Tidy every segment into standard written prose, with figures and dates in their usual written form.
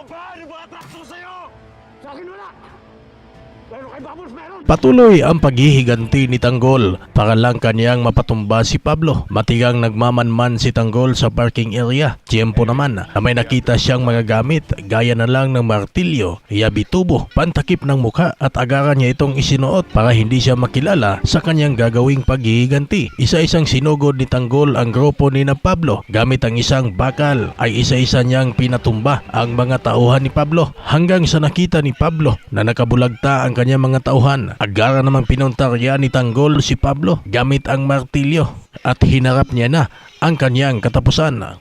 Paano ba atrakto sa'yo? Sa akin wala! Pero kay Bubbles meron! Patuloy ang paghihiganti ni Tanggol para lang kanyang mapatumba si Pablo. Matigang nagmamanman si Tanggol sa parking area. Tiyempo naman na may nakita siyang mga gamit gaya na lang ng martilyo, yabitubo, pantakip ng mukha at agaran niya itong isinuot para hindi siya makilala sa kanyang gagawing paghihiganti. Isa-isang sinugod ni Tanggol ang grupo ni na Pablo. Gamit ang isang bakal ay isa-isa niyang pinatumba ang mga tauhan ni Pablo hanggang sa nakita ni Pablo na nakabulagta ang kanyang mga tauhan. Agara namang pinuntarya ni Tanggol si Pablo gamit ang martilyo at hinarap niya na ang kanyang katapusan.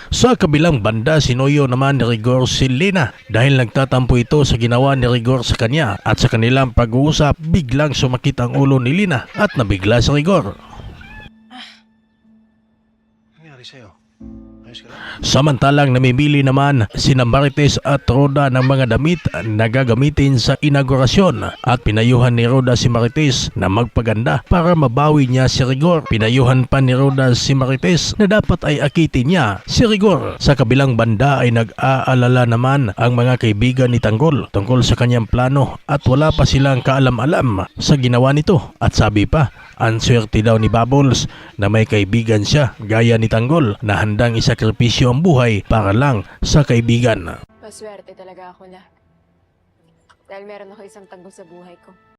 Sa kabilang banda, sinuyo naman ni Rigor si Lina dahil nagtatampo ito sa ginawa ni Rigor sa kanya at sa kanilang pag-uusap biglang sumakit ang ulo ni Lina at nabigla si Rigor. Nangyari sa'yo? Ayos ka lang? Samantalang namimili naman sina Marites at Roda ng mga damit na gagamitin sa inaugurasyon at pinayuhan ni Roda si Marites na magpaganda para mabawi niya si Rigor. Pinayuhan pa ni Roda si Marites na dapat ay akitin niya si Rigor. Sa kabilang banda ay nag-aalala naman ang mga kaibigan ni Tanggol tungkol sa kanyang plano at wala pa silang kaalam-alam sa ginawa nito. At sabi pa, ang swerte daw ni Bubbles na may kaibigan siya gaya ni Tanggol na handang isakripisyo ang buhay para lang sa kaibigan. Maswerte talaga ako na. Dahil meron ako isang tanggol sa buhay ko.